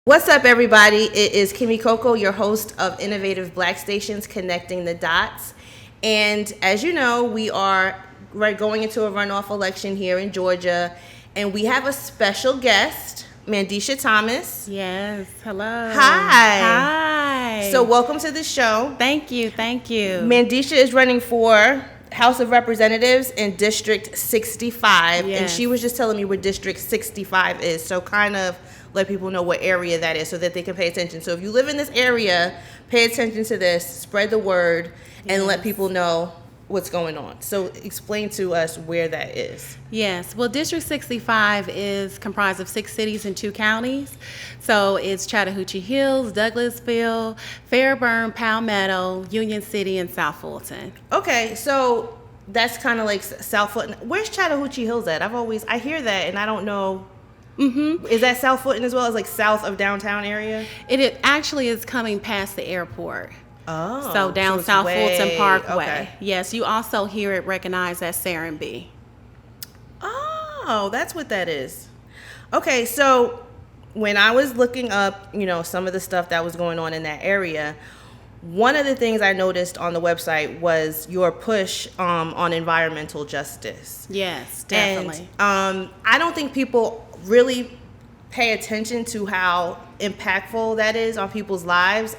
What's up, everybody? It is Kimmy Coco, your host of Innovative Black Stations Connecting the Dots. And as you know, we are going into a runoff election here in Georgia, and we have a special guest, Mandisha Thomas. Yes, hello. Hi. So welcome to the show. Thank you. Mandisha is running for House of Representatives in District 65, Yes. and she was just telling me where District 65 is, so kind of let people know what area that is so that they can pay attention. So if you live in this area, pay attention to this, spread the word, and let people know what's going on. So explain to us where that is. Yes, well, District 65 is comprised of 6 cities and 2 counties. So it's Chattahoochee Hills, Douglasville, Fairburn, Palmetto, Union City, and South Fulton. Okay, so that's kind of like South Fulton. Where's Chattahoochee Hills at? I hear that, and I don't know. Mm-hmm. Is that South Fulton as well as like south of downtown area? It actually is coming past the airport. Oh. So down South Fulton Parkway. Okay. Yes, you also hear it recognized as Serenbe. Oh, that's what that is. Okay, so when I was looking up, some of the stuff that was going on in that area, one of the things I noticed on the website was your push on environmental justice. Yes, definitely. And I don't think people really pay attention to how impactful that is on people's lives.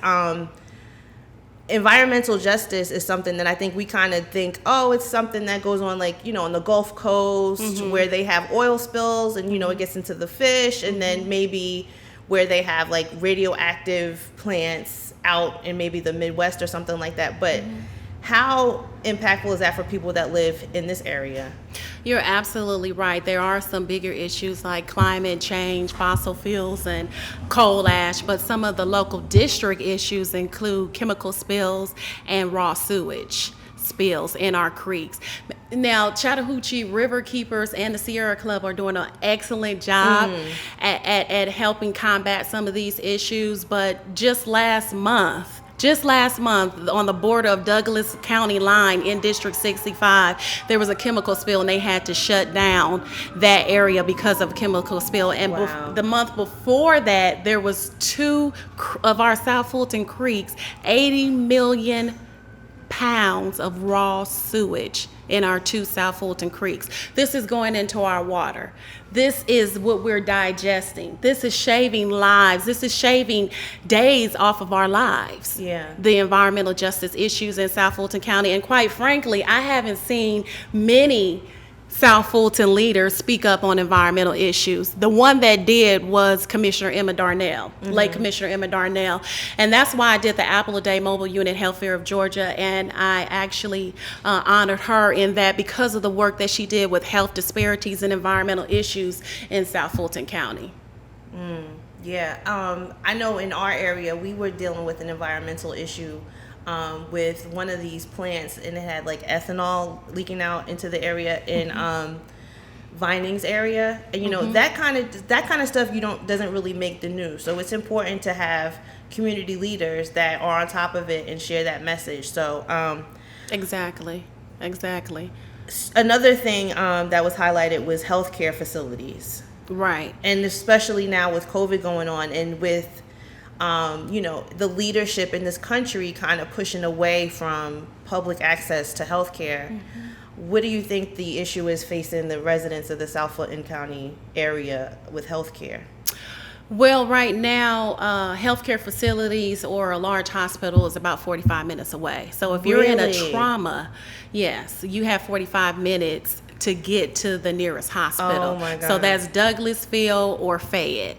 Environmental justice is something that I think we kind of think, it's something that goes on like, on the Gulf Coast where they have oil spills and, it gets into the fish, and then maybe where they have like radioactive plants out in maybe the Midwest or something like that. But how impactful is that for people that live in this area? You're absolutely right. There are some bigger issues like climate change, fossil fuels, and coal ash, but some of the local district issues include chemical spills and raw sewage spills in our creeks. Now, Chattahoochee River Keepers and the Sierra Club are doing an excellent job at helping combat some of these issues, but just last month, on the border of Douglas County line in District 65, there was a chemical spill, and they had to shut down that area because of a chemical spill. And the month before that, there was 2 of our South Fulton creeks, 80 million pounds of raw sewage in our 2 South Fulton creeks. This is going into our water. This is what we're digesting. This is shaving lives. This is shaving days off of our lives. Yeah. The environmental justice issues in South Fulton County. And quite frankly, I haven't seen many South Fulton leaders speak up on environmental issues. The one that did was Commissioner Emma Darnell, late Commissioner Emma Darnell. And that's why I did the Apple a Day Mobile Unit Health Fair of Georgia. And I actually honored her in that because of the work that she did with health disparities and environmental issues in South Fulton County. Yeah. I know in our area, we were dealing with an environmental issue with one of these plants, and it had like ethanol leaking out into the area in Vining's area, and that kind of stuff doesn't really make the news. So it's important to have community leaders that are on top of it and share that message. So Exactly. Another thing that was highlighted was healthcare facilities, Right. and especially now with COVID going on, and with the leadership in this country kind of pushing away from public access to healthcare. What do you think the issue is facing the residents of the South Fulton County area with healthcare? Well, right now, healthcare facilities or a large hospital is about 45 minutes away. So if you're in a trauma, yes, you have 45 minutes to get to the nearest hospital. Oh my God. So that's Douglasville or Fayette.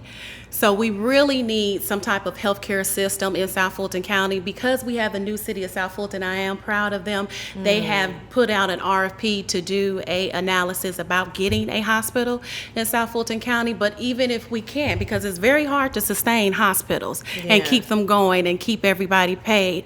So we really need some type of healthcare system in South Fulton County. Because we have the new city of South Fulton, I am proud of them. They have put out an RFP to do a analysis about getting a hospital in South Fulton County. But even if we can't, because it's very hard to sustain hospitals and keep them going and keep everybody paid.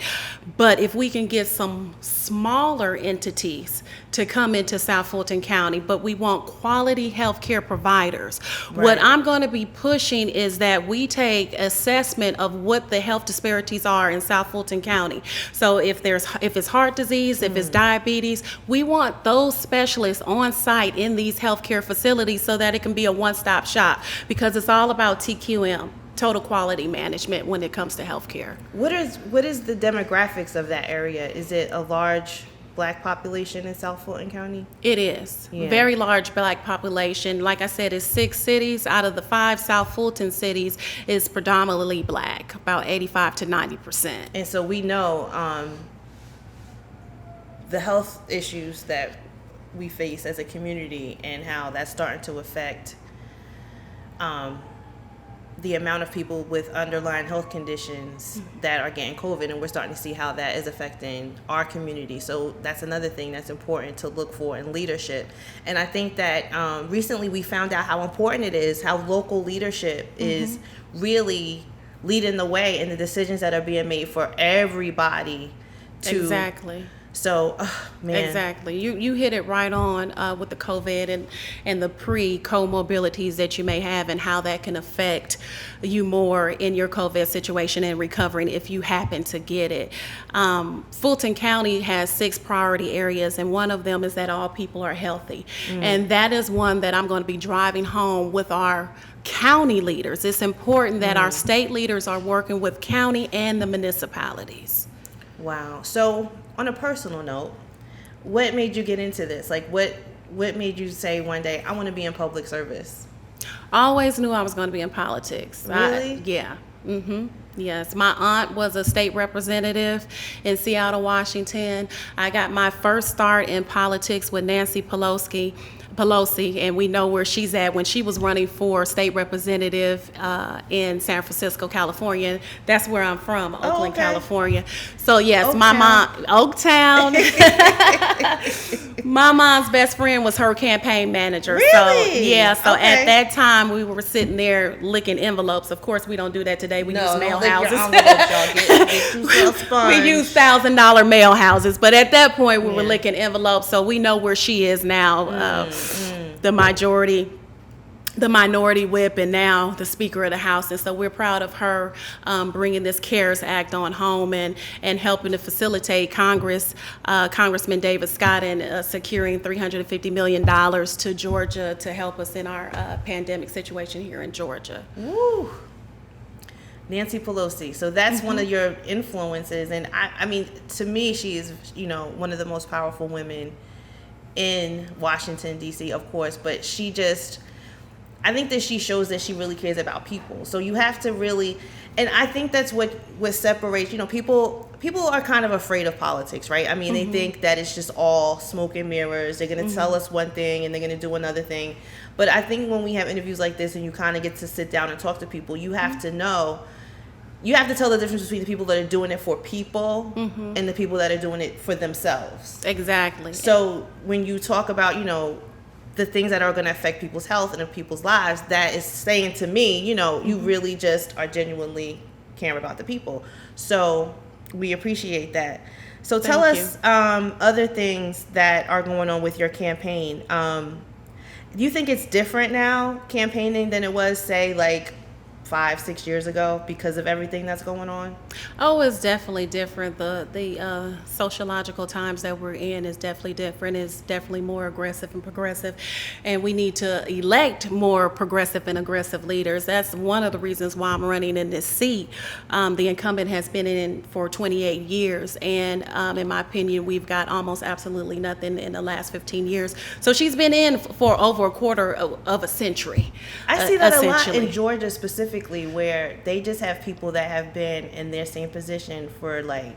But if we can get some smaller entities to come into South Fulton County, but we want quality healthcare providers. Right. What I'm going to be pushing is that we take assessment of what the health disparities are in South Fulton County. So if it's heart disease, if it's diabetes, we want those specialists on site in these healthcare facilities so that it can be a one-stop shop, because it's all about TQM. total quality management when it comes to healthcare. What is the demographics of that area? Is it a large Black population in South Fulton County? It is. Yeah. Very large Black population. Like I said, it's 6 cities. Out of the 5 South Fulton cities is predominantly Black, about 85 to 90%. And so we know the health issues that we face as a community and how that's starting to affect the amount of people with underlying health conditions that are getting COVID, and we're starting to see how that is affecting our community. So that's another thing that's important to look for in leadership. And I think that recently we found out how important it is, how local leadership is really leading the way in the decisions that are being made for everybody to... Exactly. So, man. Exactly. You hit it right on with the COVID and the pre-comorbidities that you may have and how that can affect you more in your COVID situation and recovering if you happen to get it. Fulton County has 6 priority areas, and one of them is that all people are healthy. And that is one that I'm going to be driving home with our county leaders. It's important that our state leaders are working with county and the municipalities. Wow. So, on a personal note, what made you get into this? Like, what made you say one day, I want to be in public service? I always knew I was going to be in politics. Really? Yeah. Yes. My aunt was a state representative in Seattle, Washington. I got my first start in politics with Nancy Pelosi, and we know where she's at when she was running for state representative in San Francisco, California. That's where I'm from, Oakland, California. So yes, my mom, Oaktown. My mom's best friend was her campaign manager. Really? So yeah, so at that time we were sitting there licking envelopes. Of course, we don't do that today. We use mail houses. We use $1,000 mail houses, but at that point we were licking envelopes. So we know where she is now. The minority whip, and now the Speaker of the House. And so we're proud of her bringing this CARES Act on home and helping to facilitate Congressman David Scott in securing $350 million to Georgia to help us in our pandemic situation here in Georgia. Woo. Nancy Pelosi. So that's one of your influences. And I mean, to me, she is, one of the most powerful women in Washington, D.C., of course, but I think that she shows that she really cares about people. So you have to really, and I think that's what separates, people are kind of afraid of politics, right? I mean, they think that it's just all smoke and mirrors. They're going to tell us one thing and they're going to do another thing. But I think when we have interviews like this and you kind of get to sit down and talk to people, you have to know, you have to tell the difference between the people that are doing it for people and the people that are doing it for themselves. Exactly. So when you talk about, the things that are going to affect people's health and people's lives, that is saying to me, you really just are genuinely caring about the people. So we appreciate that. So tell us other things that are going on with your campaign. Do you think it's different now, campaigning, than it was, say, like 5-6 years ago because of everything that's going on? Oh, it's definitely different. The sociological times that we're in is definitely different. It's definitely more aggressive and progressive, and we need to elect more progressive and aggressive leaders. That's one of the reasons why I'm running in this seat. The incumbent has been in for 28 years, and in my opinion, we've got almost absolutely nothing in the last 15 years. So she's been in for over a quarter of a century. I see that a lot in Georgia specifically, where they just have people that have been in their same position for like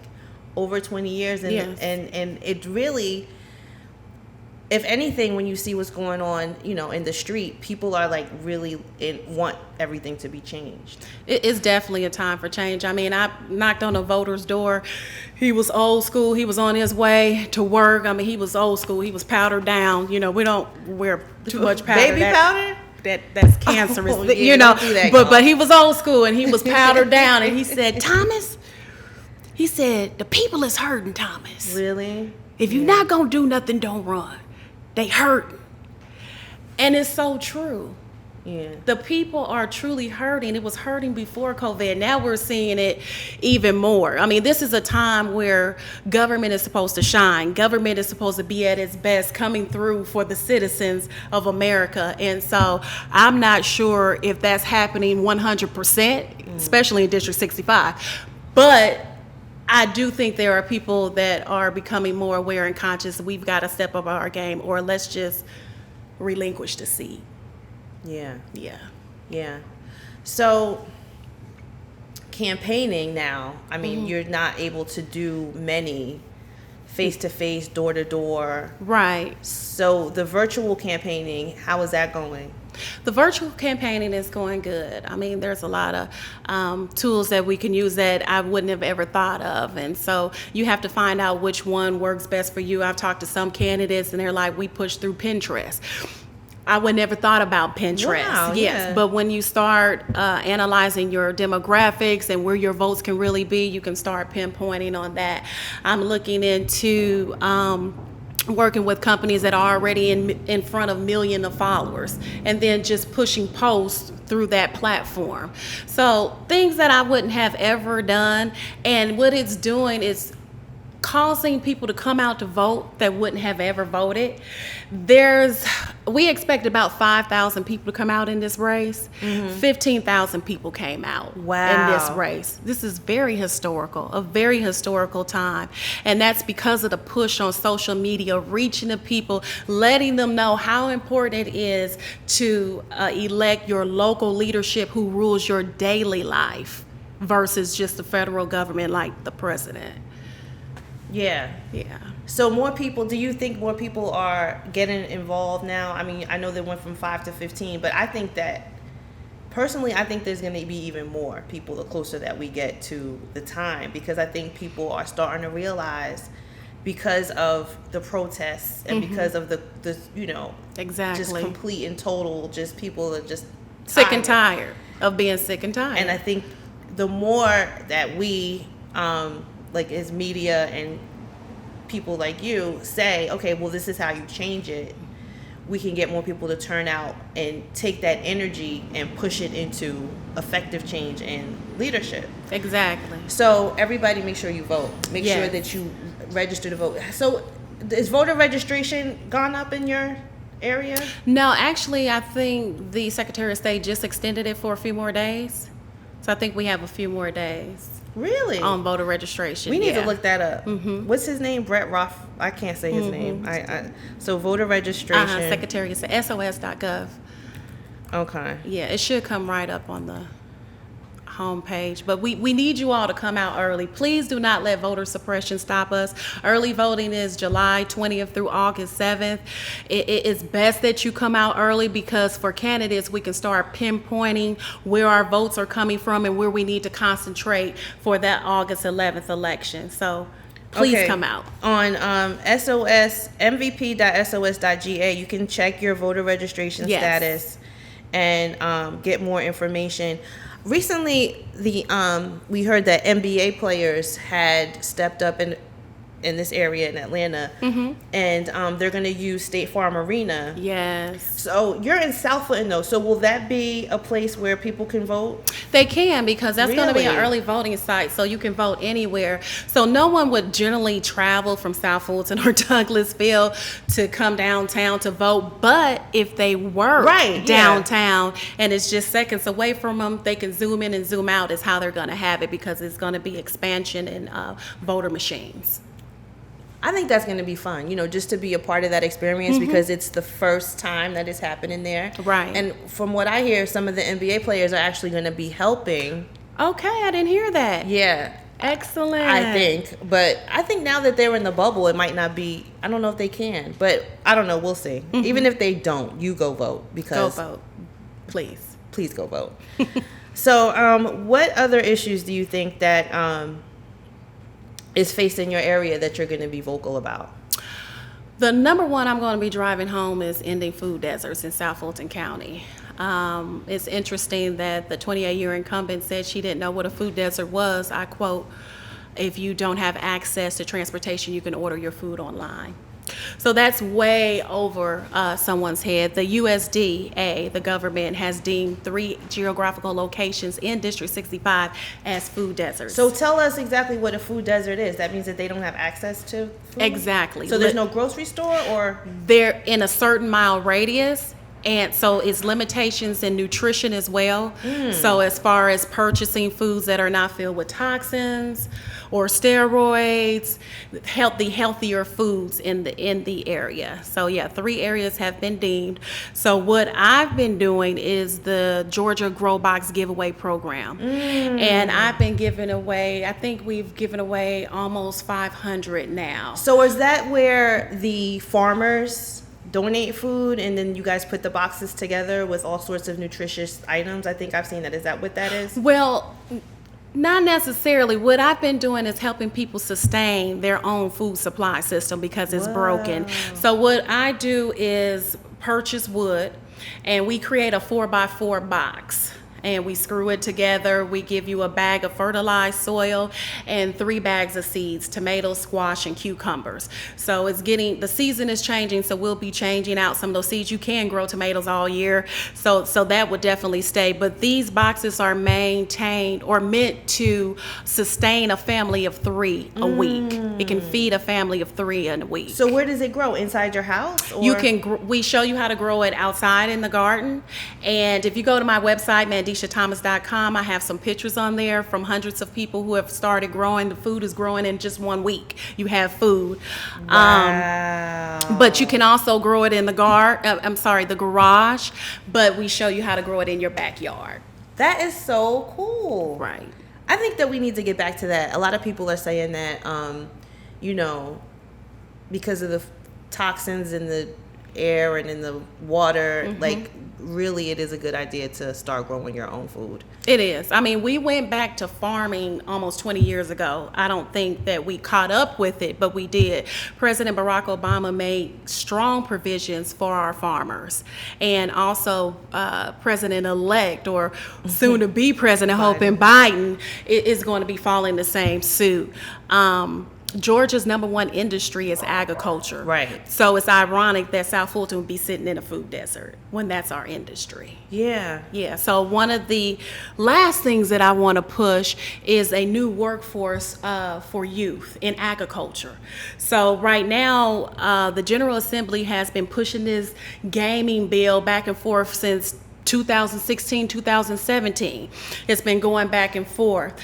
over 20 years, and it really, if anything, when you see what's going on, in the street, people are like really want everything to be changed. It is definitely a time for change. I mean, I knocked on a voter's door. He was old school. He was on his way to work. I mean, he was old school. He was powdered down. We don't wear too much powder. Baby powder? That's cancerous, don't do that, but he was old school and he was powdered down, and he said, Thomas, he said, the people is hurting, Thomas. Really? If you're not gonna do nothing, don't run. They hurting. And it's so true. Yeah. The people are truly hurting. It was hurting before COVID. Now we're seeing it even more. I mean, this is a time where government is supposed to shine. Government is supposed to be at its best, coming through for the citizens of America. And so I'm not sure if that's happening 100%, especially in District 65. But I do think there are people that are becoming more aware and conscious. We've got to step up our game, or let's just relinquish the seat. Yeah. Yeah. Yeah. So campaigning now, I mean, you're not able to do many face-to-face, door-to-door. Right. So the virtual campaigning, how is that going? The virtual campaigning is going good. I mean, there's a lot of tools that we can use that I wouldn't have ever thought of. And so you have to find out which one works best for you. I've talked to some candidates and they're like, we push through Pinterest. I would never thought about Pinterest. Wow, yes, yeah. but when you start analyzing your demographics and where your votes can really be, you can start pinpointing on that. I'm looking into working with companies that are already in front of millions of followers, and then just pushing posts through that platform. So things that I wouldn't have ever done, and what it's doing is causing people to come out to vote that wouldn't have ever voted. We expect about 5,000 people to come out in this race. 15,000 people came out in this race. This is very historical, a very historical time. And that's because of the push on social media, reaching the people, letting them know how important it is to elect your local leadership who rules your daily life versus just the federal government like the president. Yeah. Yeah. So more people, do you think more people are getting involved now? I mean, I know they went from 5 to 15, but I think that, personally, I think there's going to be even more people the closer that we get to the time, because I think people are starting to realize, because of the protests and because of the Exactly. just complete and total, just people are just Sick and tired of being sick and tired. And I think the more that we, like as media and people like you say, okay, well, this is how you change it, we can get more people to turn out and take that energy and push it into effective change and leadership. Exactly. So everybody, make sure you vote. Make Yes. sure that you register to vote. So is voter registration gone up in your area? No, actually, I think the Secretary of State just extended it for a few more days. So I think we have a few more days Really? on voter registration. We need Yeah. to look that up. What's his name? Brett Roth. I can't say his name. So voter registration. Secretary of State, sos.gov. Okay. Yeah, it should come right up on the homepage. But we need you all to come out early. Please do not let voter suppression stop us. Early voting is July 20th through August 7th. It is best that you come out early, because for candidates, we can start pinpointing where our votes are coming from and where we need to concentrate for that August 11th election. So please come out. On mvp.sos.ga, you can check your voter registration Yes. status and get more information. Recently, we heard that NBA players had stepped up in this area in Atlanta, and they're going to use State Farm Arena. Yes. So you're in South Fulton, though. So will that be a place where people can vote? They can, because that's going to be an Really? early voting site, so you can vote anywhere. So no one would generally travel from South Fulton or Douglasville to come downtown to vote. But if they were downtown and it's just seconds away from them, they can zoom in and zoom out is how they're going to have it, because it's going to be expansion in voter machines. I think that's going to be fun, just to be a part of that experience, because it's the first time that it's happening there. Right. And from what I hear, some of the NBA players are actually going to be helping. Okay, I didn't hear that. Yeah. Excellent. I think. But I think now that they're in the bubble, it might not be, I don't know if they can, but I don't know. We'll see. Even if they don't, you go vote, because. Go vote. Please. Please go vote. So what other issues do you think that is facing your area that you're going to be vocal about? The number one I'm going to be driving home is ending food deserts in South Fulton County. It's interesting that the 28-year incumbent said she didn't know what a food desert was. I quote, "If you don't have access to transportation, you can order your food online." So that's way over someone's head. The USDA, the government, has deemed 3 geographical locations in District 65 as food deserts. So tell us exactly what a food desert is. That means that they don't have access to food? Exactly. So there's no grocery store, or? They're in a certain mile radius. And so it's limitations in nutrition as well. So as far as purchasing foods that are not filled with toxins or steroids, healthier foods in the area. So yeah, 3 areas have been deemed. So what I've been doing is the Georgia Grow Box giveaway program. And I've been giving away, I think we've given away almost 500 now. So is that where the farmers donate food and then you guys put the boxes together with all sorts of nutritious items? I think I've seen that. Is that what that is? Well, not necessarily. What I've been doing is helping people sustain their own food supply system because it's broken. So what I do is purchase wood, and we create a 4x4 box. And we screw it together. We give you a bag of fertilized soil and 3 bags of seeds, tomatoes, squash, and cucumbers. So the season is changing, so we'll be changing out some of those seeds. You can grow tomatoes all year, so that would definitely stay. But these boxes are maintained or meant to sustain a family of 3 a week. It can feed a family of 3 in a week. So where does it grow? Inside your house? Or? We show you how to grow it outside in the garden. And if you go to my website, MandishaThomas.com, I have some pictures on there from hundreds of people who have started growing. The food is growing in just 1 week. You have food. Wow. But you can also grow it in the the garage, but we show you how to grow it in your backyard. That is so cool. Right. I think that we need to get back to that. A lot of people are saying that, because of the toxins in the air and in the water, like really it is a good idea to start growing your own food. It is. I mean, we went back to farming almost 20 years ago. I don't think that we caught up with it, but we did. President Barack Obama made strong provisions for our farmers. And also President-elect, or soon-to-be President, hoping Biden is going to be following the same suit. Georgia's #1 industry is agriculture. Right. So it's ironic that South Fulton would be sitting in a food desert when that's our industry. Yeah. Yeah. So one of the last things that I want to push is a new workforce for youth in agriculture. So right now, the General Assembly has been pushing this gaming bill back and forth since 2016, 2017. It's been going back and forth.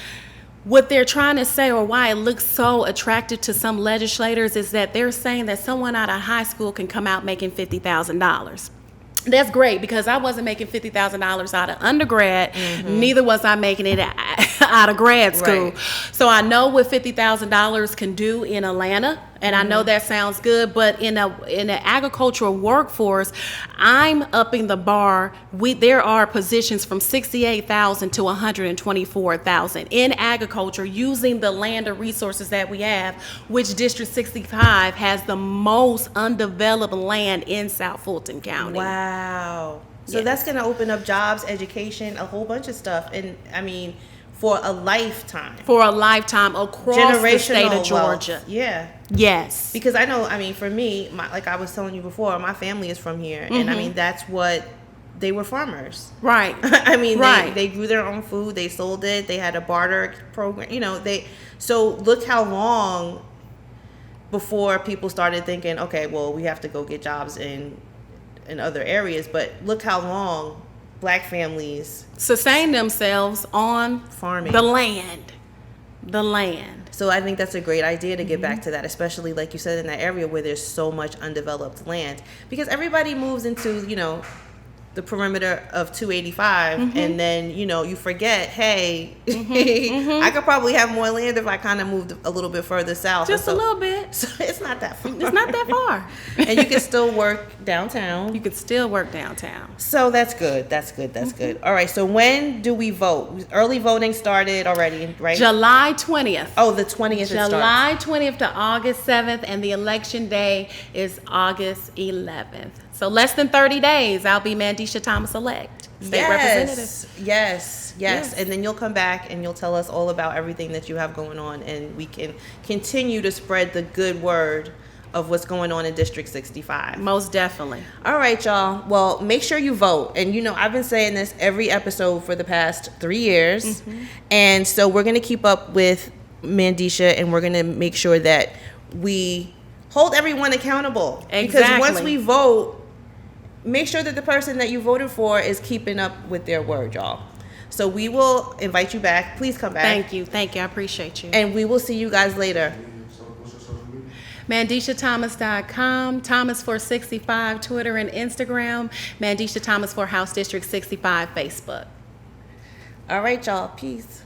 What they're trying to say, or why it looks so attractive to some legislators, is that they're saying that someone out of high school can come out making $50,000. That's great, because I wasn't making $50,000 out of undergrad, neither was I making it out of grad school. Right. So I know what $50,000 can do in Atlanta, and I know that sounds good, but in an agricultural workforce, I'm upping the bar. There are positions from 68,000 to 124,000 in agriculture, using the land or resources that we have, which District 65 has the most undeveloped land in South Fulton County. Wow. So Yes. that's going to open up jobs, education, a whole bunch of stuff. And I mean, for a lifetime. For a lifetime across the state of Georgia. Wealth. Yeah. Yes. Because I know, I mean, for me, like I was telling you before, my family is from here. And I mean, that's what, they were farmers. Right. I mean, Right. they grew their own food. They sold it. They had a barter program. So look how long before people started thinking, okay, well, we have to go get jobs in other areas. But look how long Black families Sustain themselves on farming. the land. The land. So I think that's a great idea to get back to that, especially like you said, in that area where there's so much undeveloped land, because everybody moves into, the perimeter of 285, and then, you forget, hey, I could probably have more land if I kind of moved a little bit further south. Just a little bit. So it's not that far. It's not that far. And you can still work downtown. You could still work downtown. So that's good. That's good. That's good. All right. So when do we vote? Early voting started already, right? July 20th. Oh, the 20th it starts. July 20th to August 7th, and the election day is August 11th. So less than 30 days, I'll be Mandisha Thomas elect, state representative. Yes. And then you'll come back and you'll tell us all about everything that you have going on, and we can continue to spread the good word of what's going on in District 65. Most definitely. All right, y'all. Well, make sure you vote. And, I've been saying this every episode for the past 3 years. And so we're going to keep up with Mandisha, and we're going to make sure that we hold everyone accountable. Exactly. Because once we vote, make sure that the person that you voted for is keeping up with their word, y'all. So we will invite you back. Please come back. Thank you. I appreciate you. And we will see you guys later. MandishaThomas.com, Thomas465, Twitter and Instagram, Mandisha Thomas for House District 65, Facebook. All right, y'all. Peace.